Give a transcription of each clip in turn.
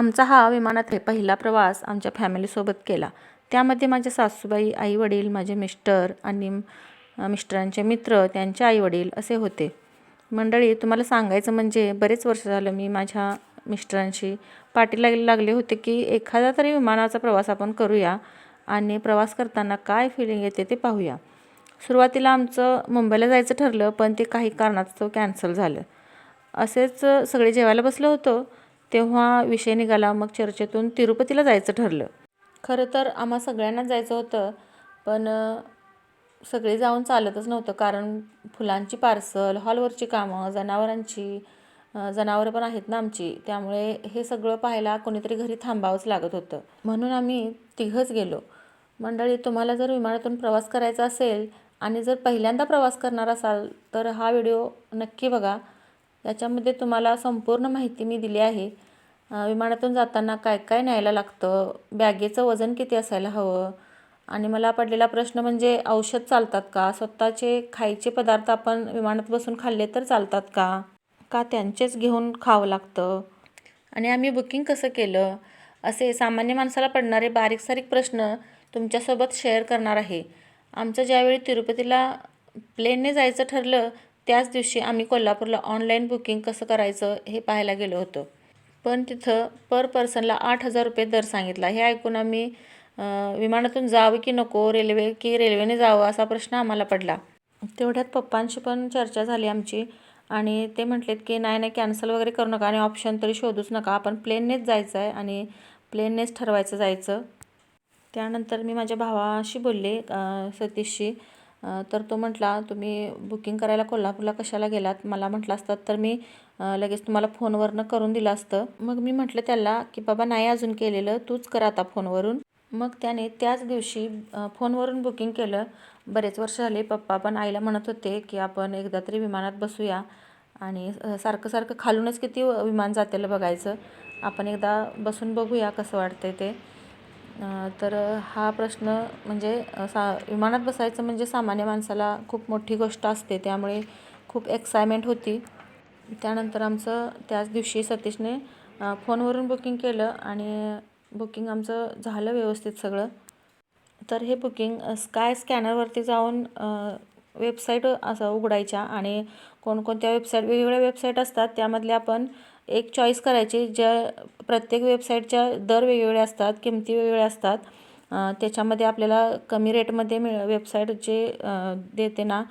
आमचा हा विमानात पहिला प्रवास आमच्या फॅमिलीसोबत केला. त्यामध्ये माझे सासूबाई, आई-वडील, माझे मिस्टर आणि मिस्टरांचे मित्र, त्यांचे आई-वडील असे होते. मंडळी, तुम्हाला सांगायचं म्हणजे बरेच वर्ष झालं मी माझ्या मिस्टरांशी पाठी लागले होते की एखादा तरी विमानाचा प्रवास आपण करूया आणि प्रवास करताना काय फिलिंग येते ते पाहूया. सुरुवातीला आमचं मुंबईला जायचं ठरलं, पण ते काही कारणास्तव कॅन्सल झालं. असेच सगळे जेवायला बसलो होतो तेव्हा विषय निघाला. मग चर्चेतून तिरुपतीला जायचं ठरलं. खरं तर आम्हा सगळ्यांनाच जायचं होतं, पण सगळे जाऊन चालतच नव्हतं, कारण फुलांची पार्सल, हॉलवरची कामं, जनावरं पण आहेत ना आमची, त्यामुळे हे सगळं पाहायला कोणीतरी घरी थांबावंच लागत होतं. म्हणून आम्ही तिघंच गेलो. मंडळी, तुम्हाला जर विमानातून प्रवास करायचा असेल आणि जर पहिल्यांदा प्रवास करणार असाल तर हा व्हिडिओ नक्की बघा. याच्यामध्ये तुम्हाला संपूर्ण माहिती मी दिली आहे. विमानातून जाताना काय काय न्यायला लागतं, बॅगेचं वजन किती असायला हवं, आणि मला पडलेला प्रश्न म्हणजे औषध चालतात का, स्वतःचे खायचे पदार्थ आपण विमानात बसून खाल्ले तर चालतात का त्यांचेच घेऊन खावं लागतं, आणि आम्ही बुकिंग कसं केलं, असे सामान्य माणसाला पडणारे बारीक सारीक प्रश्न तुमच्यासोबत शेअर करणार आहे. आमचं ज्यावेळी तिरुपतीला प्लेनने जायचं ठरलं त्याच दिवशी आम्ही कोल्हापूरला ऑनलाईन बुकिंग कसं करायचं हे पाहायला गेलो होतो. पण तिथं पर पर्सनला 8,000 रुपये दर सांगितला. हे ऐकून आम्ही विमानातून जावं की नको, रेल्वेने जावं असा प्रश्न आम्हाला पडला. तेवढ्यात पप्पांशी पण चर्चा झाली आमची, आणि ते म्हटलेत की नाही कॅन्सल वगैरे करू नका आणि ऑप्शन तरी शोधूच नका, आपण प्लेननेच जायचं आहे आणि प्लेननेच ठरवायचं जायचं. त्यानंतर मी माझ्या भावाशी बोलले, सतीशशी. तर तो म्हटला, तुम्ही बुकिंग करायला कोल्हापूरला कशाला गेलात, मला म्हटलं असतात तर मी लगेच तुम्हाला फोनवरनं करून दिलं असतं. मग मी म्हटलं त्याला की बाबा नाही अजून केलेलं, तूच कर आता फोनवरून. मग त्याने त्याच दिवशी फोनवरून बुकिंग केलं. बरेच वर्ष झाले पप्पा पण आईला म्हणत होते की आपण एकदा तरी विमानात बसूया, आणि सारखं खालूनच किती विमान जातेलं बघायचं, आपण एकदा बसून बघूया कसं वाटतंय ते. तर हा प्रश्न म्हणजे विमानात बसायचं म्हणजे सामान्य माणसाला खूप मोठी गोष्ट असते, त्यामुळे खूप एक्सायटमेंट होती. त्यानंतर आमचं त्याच दिवशी सतीशने फोनवरून बुकिंग केलं आणि बुकिंग आमचं झालं व्यवस्थित सगळं. तर हे बुकिंग स्काय स्कॅनरवरती जाऊन वेबसाईट असं उघडायच्या, आणि कोणकोणत्या वेगवेगळ्या वेबसाईट असतात, त्यामधले आपण एक चॉईस करायची. ज्या प्रत्येक वेबसाईटच्या दर वेगवेगळे असतात, किमती वेगवेगळ्या असतात. त्याच्यामध्ये आपल्याला कमी रेटमध्ये वेबसाईट जे देते ना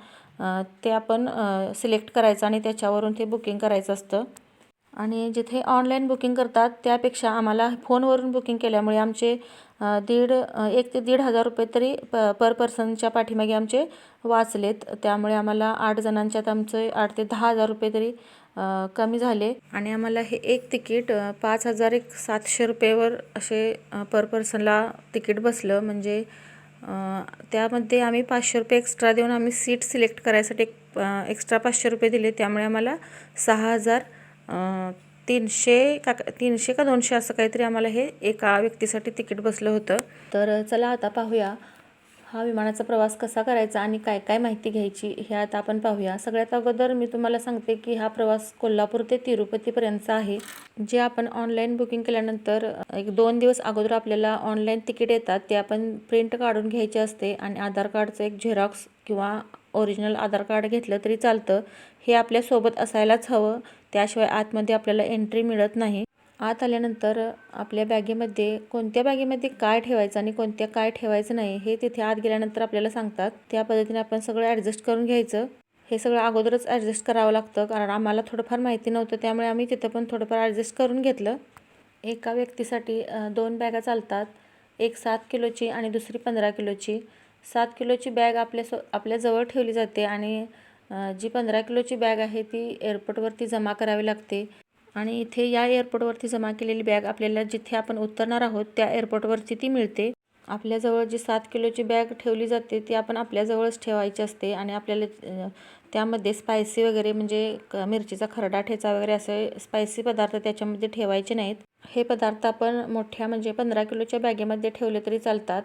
ते आपण सिलेक्ट करायचं आणि त्याच्यावरून ते बुकिंग करायचं असतं. आणि जिथे ऑनलाईन बुकिंग करतात त्यापेक्षा आम्हाला फोनवरून बुकिंग केल्यामुळे आमचे 1,000 ते 1,500 रुपये तरी पर पर्सनच्या पाठीमागे आमचे वाचलेत. त्यामुळे आम्हाला 8 जणांच्यात आमचे 8 ते 10,000 रुपये तरी कमी झाले, आणि आम्हाला हे एक तिकीट 5,700 रुपयेवर असे पर पर्सनला तिकीट बसलं. म्हणजे त्यामध्ये आम्ही 500 रुपये एक्स्ट्रा देऊन आम्ही सीट सिलेक्ट करायसाठी एक्स्ट्रा 500 रुपये दिले. त्यामुळे आम्हाला 6,300 का 200 असं काहीतरी आम्हाला हे एका व्यक्तीसाठी तिकीट बसलं होतं. तर चला आता पाहूया हा विमानाचा प्रवास कसा करायचा आणि काय काय माहिती घ्यायची हे आता आपण पाहूया. सगळ्यात अगोदर मी तुम्हाला सांगते की हा प्रवास कोल्हापूर ते तिरुपतीपर्यंतचा आहे. जे आपण ऑनलाईन बुकिंग केल्यानंतर 1-2 दिवस अगोदर आपल्याला ऑनलाईन तिकीट येतात, ते आपण प्रिंट काढून घ्यायचे असते, आणि आधार कार्डचं एक झेरॉक्स किंवा ओरिजिनल आधार कार्ड घेतलं तरी चालतं. हे आपल्यासोबत असायलाच हवं, त्याशिवाय आतमध्ये आपल्याला एंट्री मिळत नाही. आत आल्यानंतर आपल्या बॅगेमध्ये कोणत्या बॅगेमध्ये काय ठेवायचं आणि कोणत्या काय ठेवायचं नाही हे तिथे आत गेल्यानंतर आपल्याला सांगतात. त्या पद्धतीने आपण सगळं ॲडजस्ट करून घ्यायचं. हे सगळं अगोदरच ॲडजस्ट करावं लागतं, कारण आम्हाला थोडंफार माहिती नव्हतं, त्यामुळे आम्ही तिथं पण थोडंफार ॲडजस्ट करून घेतलं. एका व्यक्तीसाठी 2 बॅगा चालतात, एक 7 किलोची आणि दुसरी 15 किलोची. 7 किलोची बॅग आपल्याजवळ ठेवली जाते, आणि जी 15 किलोची बॅग आहे ती एअरपोर्टवरती जमा करावी लागते. आणि इथे या एअरपोर्टवरती जमा केलेली बॅग आपल्याला जिथे आपण उतरणार आहोत त्या एअरपोर्टवरती ती मिळते. आपल्याजवळ जी 7 किलोची बॅग ठेवली जाते ती आपण आपल्याजवळच ठेवायची असते, आणि आपल्याला त्यामध्ये स्पायसी वगैरे म्हणजे मिरचीचा खरडा ठेचा वगैरे असे स्पायसी पदार्थ त्याच्यामध्ये ठेवायचे नाहीत. हे पदार्थ आपण मोठ्या म्हणजे 15 किलोच्या बॅगेमध्ये ठेवले तरी चालतात.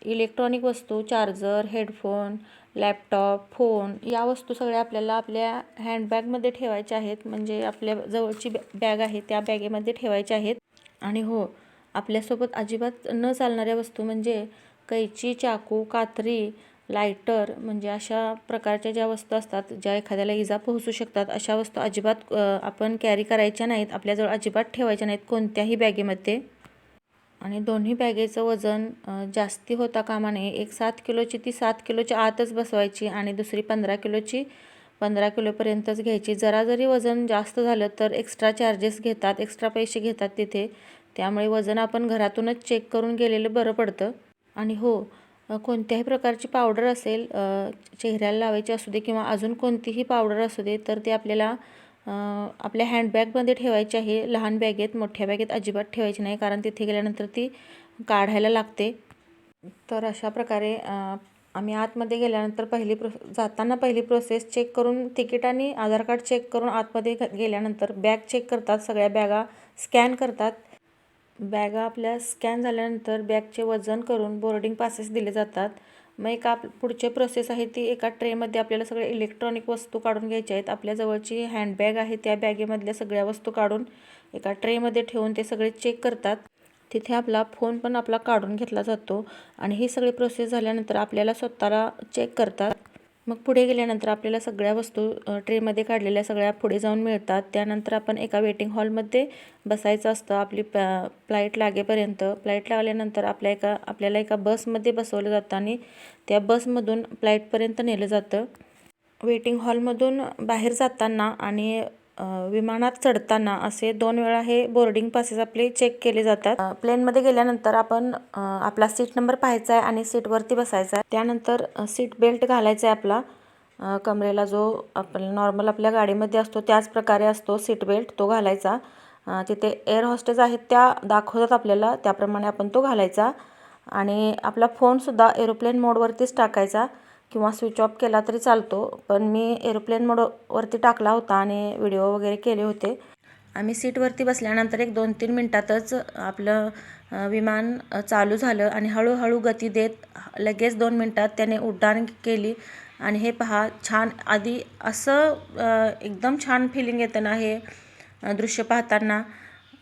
इलेक्ट्रॉनिक वस्तू, चार्जर, हेडफोन, लॅपटॉप, फोन या वस्तू सगळ्या आपल्याला आपल्या हँडबॅगमध्ये ठेवायच्या आहेत. म्हणजे आपल्या जवळची बॅग आहे त्या बॅगेमध्ये ठेवायच्या आहेत. आणि हो, आपल्यासोबत अजिबात न चालणाऱ्या वस्तू म्हणजे कैची, चाकू, कात्री, लायटर म्हणजे अशा प्रकारच्या ज्या वस्तू असतात, ज्या एखाद्याला इजा पोहोचू शकतात, अशा वस्तू अजिबात आपण कॅरी करायच्या नाहीत. आपल्याजवळ अजिबात ठेवायच्या नाहीत कोणत्याही बॅगेमध्ये. आणि दोन्ही बॅगेचं वजन जास्ती होता कामा नये. एक 7 किलोची ती 7 किलोच्या आतच बसवायची आणि दुसरी 15 किलोची 15 किलोपर्यंतच घ्यायची. जरा जरी वजन जास्त झालं तर एक्स्ट्रा चार्जेस घेतात, एक्स्ट्रा पैसे घेतात तिथे. त्यामुळे वजन आपण घरातूनच चेक करून गेलेलं बरं पडतं. आणि हो, कोणत्याही प्रकारची पावडर असेल, चेहऱ्याला लावायची असू दे किंवा अजून कोणतीही पावडर असू दे, तर ते आपल्याला आपल्या हँडबॅगमध्ये ठेवायची आहे. लहान बॅगेत, मोठ्या बॅगेत अजिबात ठेवायची नाही, कारण तिथे गेल्यानंतर ती काढायला लागते. तर अशा प्रकारे आम्ही आतमध्ये गेल्यानंतर जाताना पहिली प्रोसेस चेक करून, तिकीट आणि आधार कार्ड चेक करून आतमध्ये गेल्यानंतर बॅग चेक करतात. सगळ्या बॅगा स्कॅन करतात. बॅगा आपल्या स्कॅन झाल्यानंतर बॅगचे वजन करून बोर्डिंग पासेस दिले जातात. मग पुढची प्रोसेस आहे ती एका ट्रेमध्ये आपल्याला सगळे इलेक्ट्रॉनिक वस्तू काढून घ्यायच्या आहेत. आपल्या जवळची हँडबॅग आहे त्या बॅगेमधल्या सगळ्या वस्तू काढून एका ट्रेमध्ये ठेवून ते सगळे चेक करतात. तिथे आपला फोन पण आपला काढून घेतला जातो. आणि ही सगळी प्रोसेस झाल्यानंतर आपल्याला स्वतःला चेक करतात. मग पुढे गेल्यानंतर आपल्याला सगळ्या वस्तू ट्रेमध्ये काढलेल्या सगळ्या पुढे जाऊन मिळतात. त्यानंतर आपण एका वेटिंग हॉलमध्ये बसायचं असतं आपली फ्लाईट लागेपर्यंत. फ्लाईट लागल्यानंतर आपल्याला एका बसमध्ये बसवलं जातं आणि त्या बसमधून फ्लाईटपर्यंत नेलं जातं. वेटिंग हॉलमधून बाहेर जाताना आणि विमानात चढताना असे 2 वेळा हे बोर्डिंग पासेस आपले चेक केले जातात. प्लेनमध्ये गेल्यानंतर आपण आपला सीट नंबर पाहायचा आहे आणि सीटवरती बसायचा आहे. त्यानंतर सीट बेल्ट घालायचा आहे आपला कमरेला, जो आपल्या नॉर्मल आपल्या गाडीमध्ये असतो त्याच प्रकारे असतो सीट बेल्ट, तो घालायचा. तिथे एअर हॉस्टेस आहेत त्या दाखवतात आपल्याला, त्याप्रमाणे आपण तो घालायचा. आणि आपला फोनसुद्धा एरोप्लेन मोडवरतीच टाकायचा किंवा स्विच ऑफ केला तरी चालतो. पण मी एरोप्लेन मोडवरती टाकला होता आणि व्हिडिओ वगैरे केले होते. आम्ही सीटवरती बसल्यानंतर एक 2-3 मिनटातच आपलं विमान चालू झालं आणि हळूहळू गती देत लगेच 2 मिनटात त्याने उड्डाण केली. आणि हे पहा, छान आधी असं एकदम छान फिलिंग येतं ना हे दृश्य पाहताना.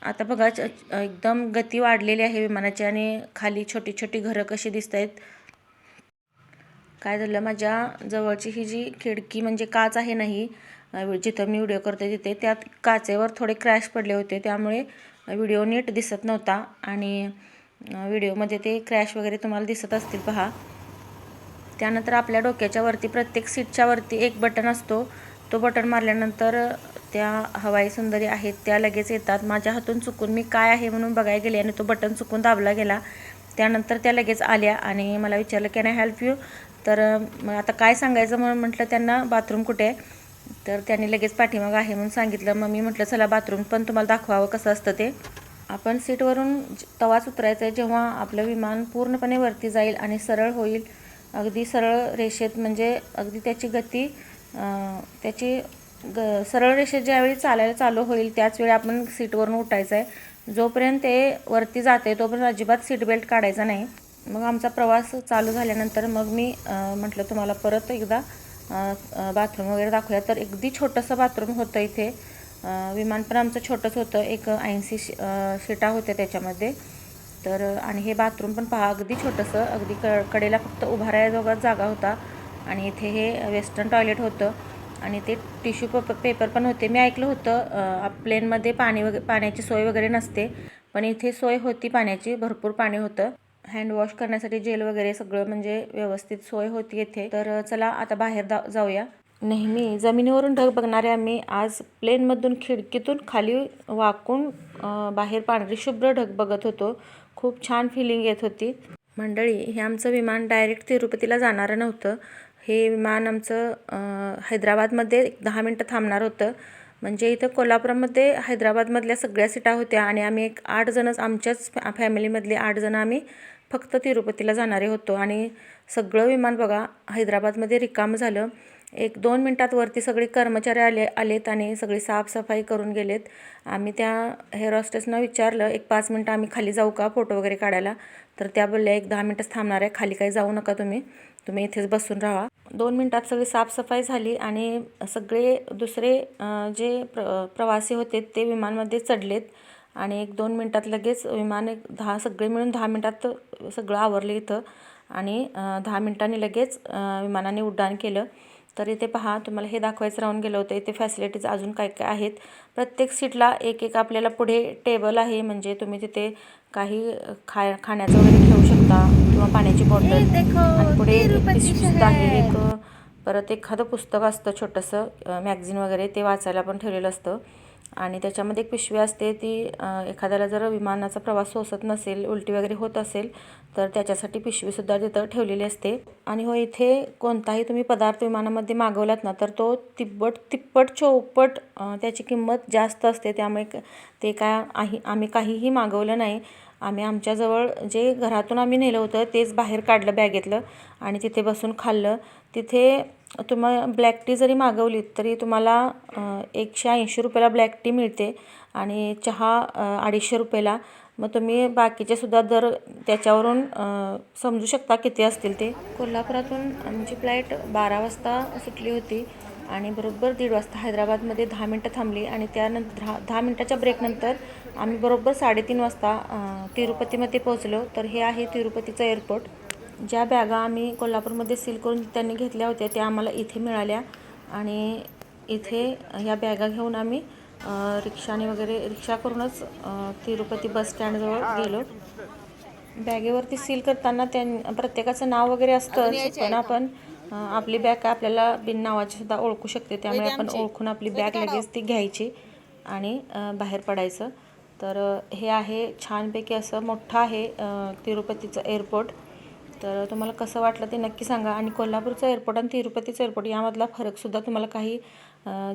आता बघा एकदम गती वाढलेली आहे विमानाची आणि खाली छोटी छोटी घरं कशी दिसत आहेत. काय झालं, माझ्या जवळची ही जी खिडकी म्हणजे काच आहे नाही, जिथं मी व्हिडिओ करते तिथे, त्यात काचेवर थोडे क्रॅश पडले होते. त्यामुळे व्हिडिओ नीट दिसत नव्हता आणि व्हिडिओमध्ये ते क्रॅश वगैरे तुम्हाला दिसत असतील पहा. त्यानंतर आपल्या डोक्याच्या वरती, प्रत्येक सीटच्या वरती एक बटन असतो. तो बटन मारल्यानंतर त्या हवाई सुंदरी आहेत त्या लगेच येतात. माझ्या हातून चुकून मी काय आहे म्हणून बघायला गेले आणि तो बटन चुकून दाबला गेला. त्यानंतर त्या लगेच आल्या आणि मला विचारलं, कॅन आय हेल्प यू. तर आता काय सांगायचं म्हणून म्हटलं त्यांना, बाथरूम कुठे आहे. तर त्यांनी लगेच पाठीमागं आहे म्हणून सांगितलं. मग मी म्हटलं चला बाथरूम पण तुम्हाला दाखवावं कसं असतं ते. आपण सीटवरून तवाच उतरायचं आहे जेव्हा आपलं विमान पूर्णपणे वरती जाईल आणि सरळ होईल, अगदी सरळ रेषेत, म्हणजे अगदी त्याची गती सरळ रेषेत ज्यावेळी चालायला चालू होईल त्याच वेळी आपण सीटवरून उठायचं आहे. जोपर्यंत ते वरती जाते तोपर्यंत अजिबात सीट बेल्ट काढायचा नाही. मग आमचा प्रवास चालू झाल्यानंतर मग मी म्हटलं तुम्हाला परत एकदा बाथरूम वगैरे दाखवूया. तर अगदी छोटंसं बाथरूम होतं इथे. विमान पण आमचं छोटंच होतं, एक 80 सीटा होत्या त्याच्यामध्ये. तर आणि हे बाथरूम पण पहा, अगदी छोटंसं, अगदी कडेला फक्त उभारायजोगाच जागा होता. आणि इथे हे वेस्टर्न टॉयलेट होतं आणि ते टिश्यू पेपर पण होते. मी ऐकलं होतं प्लेनमध्ये पाण्याची सोय वगैरे नसते, पण इथे सोय होती पाण्याची, भरपूर पाणी होतं. हँड वॉश करण्यासाठी जेल वगैरे सगळं म्हणजे व्यवस्थित सोय होती इथे. तर चला आता बाहेर जाऊया. नेहमी जमिनीवरून ढग बघणारे आम्ही आज प्लेनमधून खिडकीतून खाली वाकून बाहेर पांढरी शुभ्र ढग बघत होतो. खूप छान फिलिंग येत होती. मंडळी, हे आमचं विमान डायरेक्ट तिरुपतीला जाणारं नव्हतं. हे विमान आमचं हैदराबादमध्ये 10 मिनटं थांबणार होतं. म्हणजे इथं कोल्हापूरमध्ये हैदराबादमधल्या सगळ्या सीटा होत्या आणि आम्ही 8 जणच, आमच्याच फॅमिलीमधले 8 जण आम्ही फक्त तिरुपतीला जाणारे होतो. आणि सगळं विमान बघा हैदराबादमध्ये रिकामं झालं. 1-2 मिनटात वरती सगळे कर्मचारी आलेत आणि सगळी साफसफाई करून गेलेत. आम्ही त्या हेअर हॉस्टेसनं विचारलं, 1-5 मिनटं आम्ही खाली जाऊ का फोटो वगैरे काढायला. तर त्या बोलल्या 1-10 मिनटंच थांबणार आहे, खाली काही जाऊ नका तुम्ही इथेच बसून राहा. 2 मिनटात सगळी साफसफाई झाली आणि सगळे दुसरे जे प्रवासी होते ते विमानमध्ये चढलेत आणि 1-2 मिनटात लगेच विमान सगळे मिळून 10 मिनटात सगळं आवरलं इथं आणि 10 मिनिटांनी लगेच विमानाने उड्डाण केलं. तर इथे पहा, तुम्हाला हे दाखवायचं राहून गेलं होतं. इथे फॅसिलिटीज अजून काय काय आहेत. प्रत्येक सीटला एक आपल्याला पुढे टेबल आहे, म्हणजे तुम्ही तिथे काही खाण्याचं वगैरे ठेवू शकता किंवा पाण्याची बॉटल. आणि पुढे एक पिशवीसुद्धा आहे. परत एखादं पुस्तक असतं छोटंसं मॅगझिन वगैरे, ते वाचायला पण ठेवलेलं असतं. आणि त्याच्यामध्ये एक पिशवी असते, ती एखाद्याला जर विमानाचा प्रवास सोसत नसेल, उलटी वगैरे होत असेल, तर त्याच्यासाठी पिशवीसुद्धा तिथं ठेवलेली असते. आणि हो, इथे कोणताही तुम्ही पदार्थ विमानामध्ये मागवलात ना, तर तो तिप्पट चौपट त्याची किंमत जास्त असते. त्यामुळे ते आम्ही काहीही मागवलं नाही. आम्ही आमच्याजवळ जे घरातून आम्ही नेलं होतं तेच बाहेर काढलं बॅगेतलं आणि तिथे बसून खाल्लं. तिथे तुम्ही ब्लॅक टी जरी मागवलीत तरी तुम्हाला 180 रुपयाला ब्लॅक टी मिळते आणि चहा 250 रुपयाला. मग तुम्ही बाकीचे सुद्धा दर त्याच्यावरून समजू शकता किती असतील ते. कोल्हापुरातून आमची फ्लाईट 12 वाजता सुटली होती आणि बरोबर 1:30 वाजता हैदराबादमध्ये 10 मिनटं थांबली आणि त्यानंतर 10 मिनटाच्या ब्रेकनंतर आम्ही बरोबर 3:30 वाजता तिरुपतीमध्ये पोहोचलो. तर हे आहे तिरुपतीचं एअरपोर्ट. ज्या बॅगा आम्ही कोल्हापूरमध्ये सील करून त्यांनी घेतल्या होत्या त्या आम्हाला इथे मिळाल्या आणि इथे ह्या बॅगा घेऊन आम्ही रिक्षा करूनच तिरुपती बस स्टँडजवळ गेलो. बॅगेवरती सील करताना प्रत्येकाचं नाव वगैरे असतंच, पण आपण आपली बॅग काय आपल्याला बिन नावाची सुद्धा ओळखू शकते. त्यामुळे आपण ओळखून आपली बॅग लगेच ती घ्यायची आणि बाहेर पडायचं. तर हे आहे छानपैकी असं मोठं आहे तिरुपतीचं एअरपोर्ट. तर तुम्हाला कसं वाटलं ते नक्की सांगा. आणि कोल्हापूरचं एअरपोर्ट आणि तिरुपतीचं एअरपोर्ट यामधला फरकसुद्धा तुम्हाला काही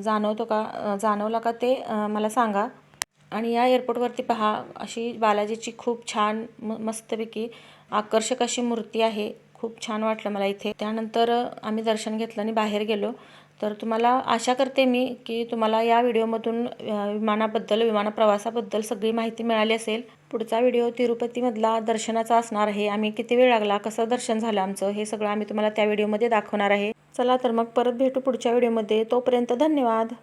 जाणवला का ते मला सांगा. आणि या एअरपोर्टवरती पहा, अशी बालाजीची खूप छान मस्तपैकी आकर्षक अशी मूर्ती आहे. खूप छान वाटलं मला इथे. त्यानंतर आम्ही दर्शन घेतलं आणि बाहेर गेलो. तर तुम्हाला आशा करते मी की तुम्हाला या व्हिडिओमधून विमान प्रवासाबद्दल सगळी माहिती मिळाली असेल. पुढचा व्हिडिओ तिरुपतीमधला दर्शनाचा असणार आहे. आम्ही किती वेळ लागला, कसं दर्शन झालं आमचं, हे सगळं आम्ही तुम्हाला त्या व्हिडिओमध्ये दाखवणार आहे. चला तर मग परत भेटू पुढच्या व्हिडिओमध्ये. तोपर्यंत धन्यवाद.